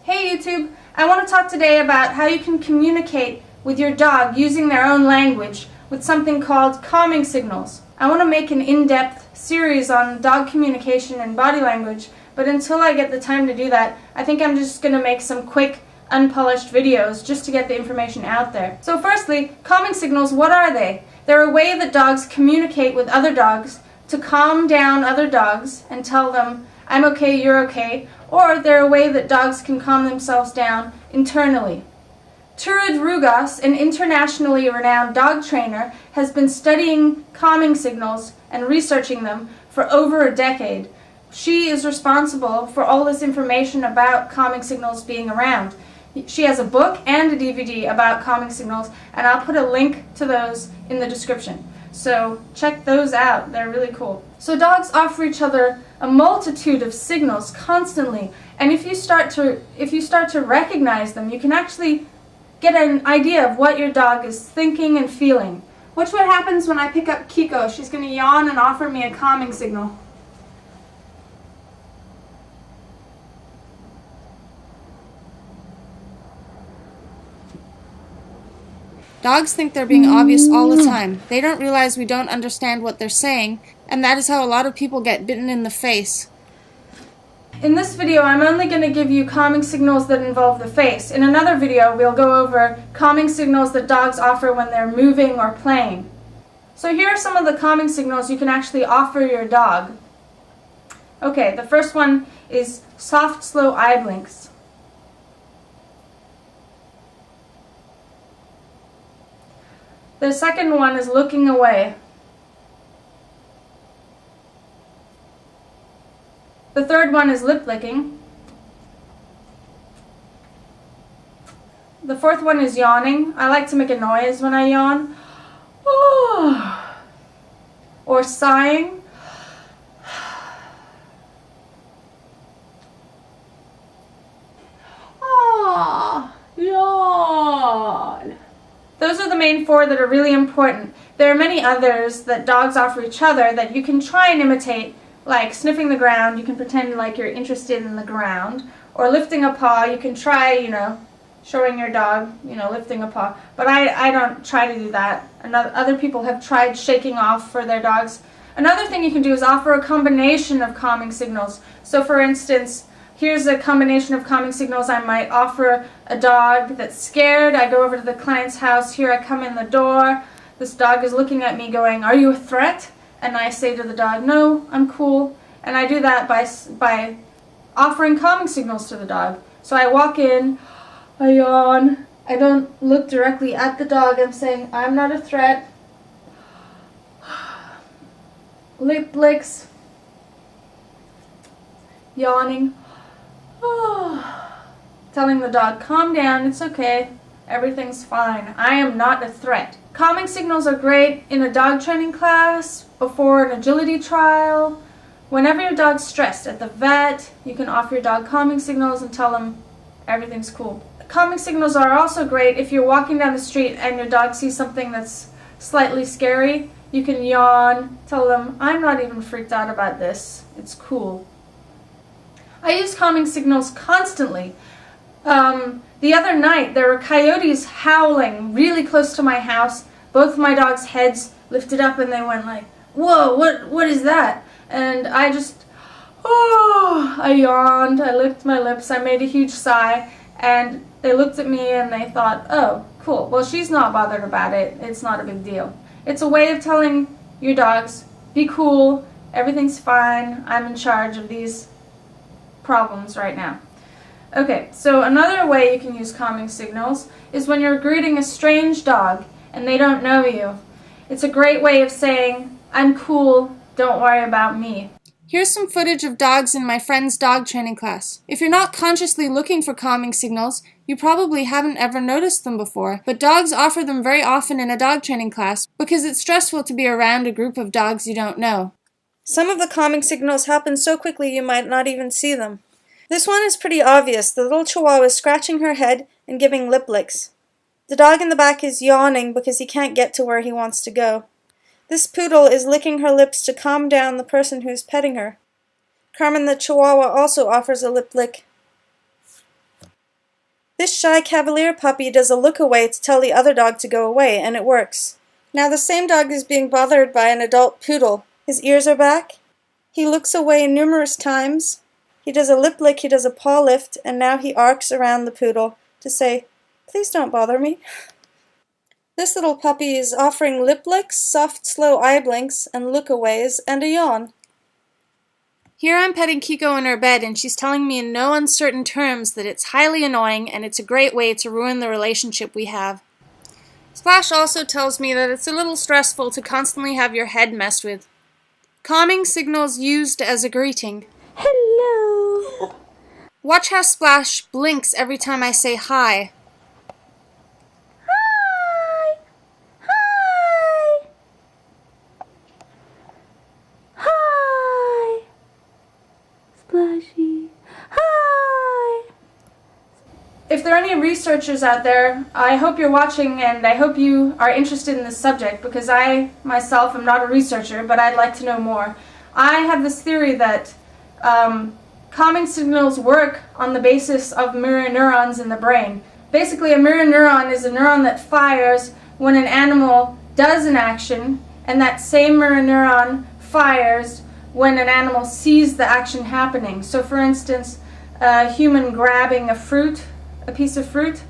Hey YouTube, I want to talk today about how you can communicate with your dog using their own language with something called calming signals. I want to make an in-depth series on dog communication and body language, but until I get the time to do that, I think I'm just going to make some quick, unpolished videos just to get the information out there. So firstly, calming signals, what are they? They're a way that dogs communicate with other dogs to calm down other dogs and tell them, I'm okay, you're okay, or they're a way that dogs can calm themselves down internally. Turid Rugas, an internationally renowned dog trainer, has been studying calming signals and researching them for over a decade. She is responsible for all this information about calming signals being around. She has a book and a DVD about calming signals, and I'll put a link to those in the description. So check those out, they're really cool. So dogs offer each other a multitude of signals constantly, and if you start to recognize them, you can actually get an idea of what your dog is thinking and feeling. Watch what happens when I pick up Kiko. She's going to yawn and offer me a calming signal. Dogs think they're being obvious all the time. They don't realize we don't understand what they're saying, and that is how a lot of people get bitten in the face. In this video, I'm only going to give you calming signals that involve the face. In another video, we'll go over calming signals that dogs offer when they're moving or playing. So here are some of the calming signals you can actually offer your dog. Okay, the first one is soft, slow eye blinks. The second one is looking away. The third one is lip licking. The fourth one is yawning. I like to make a noise when I yawn. Or sighing. Yawn. Those are the main four that are really important. There are many others that dogs offer each other that you can try and imitate, like sniffing the ground. You can pretend like you're interested in the ground. Or lifting a paw. You can try, showing your dog, lifting a paw. But I don't try to do that. Other people have tried shaking off for their dogs. Another thing you can do is offer a combination of calming signals. So for instance, here's a combination of calming signals I might offer a dog that's scared. I go over to the client's house. Here I come in the door. This dog is looking at me going, "Are you a threat?" And I say to the dog, "No, I'm cool." And I do that by offering calming signals to the dog. So I walk in, I yawn. I don't look directly at the dog. I'm saying, "I'm not a threat." Lip licks. Yawning. Telling the dog, calm down, it's okay, everything's fine, I am not a threat. Calming signals are great in a dog training class, before an agility trial. Whenever your dog's stressed at the vet, you can offer your dog calming signals and tell them everything's cool. Calming signals are also great if you're walking down the street and your dog sees something that's slightly scary. You can yawn, tell them, I'm not even freaked out about this, it's cool. I use calming signals constantly. The other night there were coyotes howling really close to my house. Both my dogs' heads lifted up and they went like, "Whoa, what is that?" And I yawned, I licked my lips, I made a huge sigh, and they looked at me and they thought, "Oh, cool, well she's not bothered about it, it's not a big deal." It's a way of telling your dogs, be cool, everything's fine, I'm in charge of these problems right now. Okay, so another way you can use calming signals is when you're greeting a strange dog and they don't know you. It's a great way of saying, I'm cool, don't worry about me. Here's some footage of dogs in my friend's dog training class. If you're not consciously looking for calming signals, you probably haven't ever noticed them before, but dogs offer them very often in a dog training class because it's stressful to be around a group of dogs you don't know. Some of the calming signals happen so quickly you might not even see them. This one is pretty obvious. The little chihuahua is scratching her head and giving lip licks. The dog in the back is yawning because he can't get to where he wants to go. This poodle is licking her lips to calm down the person who is petting her. Carmen the Chihuahua also offers a lip lick. This shy Cavalier puppy does a look away to tell the other dog to go away, and it works. Now the same dog is being bothered by an adult poodle. His ears are back. He looks away numerous times. He does a lip lick, he does a paw lift, and now he arcs around the poodle to say, "Please don't bother me." This little puppy is offering lip licks, soft, slow eye blinks, and lookaways, and a yawn. Here I'm petting Kiko in her bed, and she's telling me in no uncertain terms that it's highly annoying and it's a great way to ruin the relationship we have. Splash also tells me that it's a little stressful to constantly have your head messed with. Calming signals used as a greeting. Hello. Watch how Splash blinks every time I say hi. Hi. Hi. Hi. Splashy. Hi. If there are any researchers out there, I hope you're watching and I hope you are interested in this subject because I myself am not a researcher, but I'd like to know more. I have this theory that calming signals work on the basis of mirror neurons in the brain. Basically, a mirror neuron is a neuron that fires when an animal does an action, and that same mirror neuron fires when an animal sees the action happening. So for instance, a human grabbing a piece of fruit,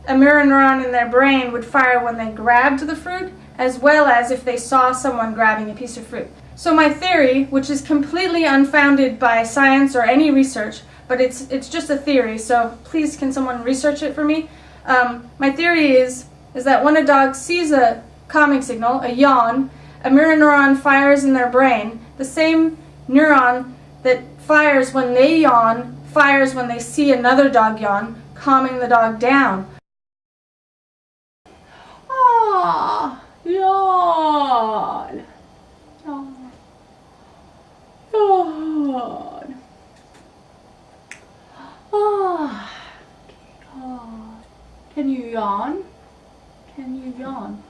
a mirror neuron in their brain would fire when they grabbed the fruit, as well as if they saw someone grabbing a piece of fruit. So my theory, which is completely unfounded by science or any research, but it's just a theory, so please can someone research it for me? My theory is that when a dog sees a calming signal, a yawn, a mirror neuron fires in their brain. The same neuron that fires when they yawn fires when they see another dog yawn, calming the dog down. Ah, yawn. Yawn. Yawn. Ah. Yawn. Can you yawn? Can you yawn?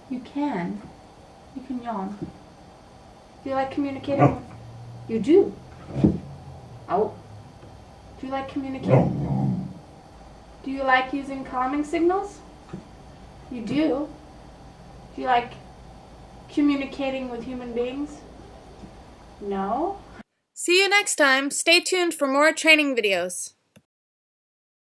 You can. You can yawn. Do you like communicating? You do. Oh. Do you like communicating? Do you like using calming signals? You do. Do you like communicating with human beings? No. See you next time. Stay tuned for more training videos.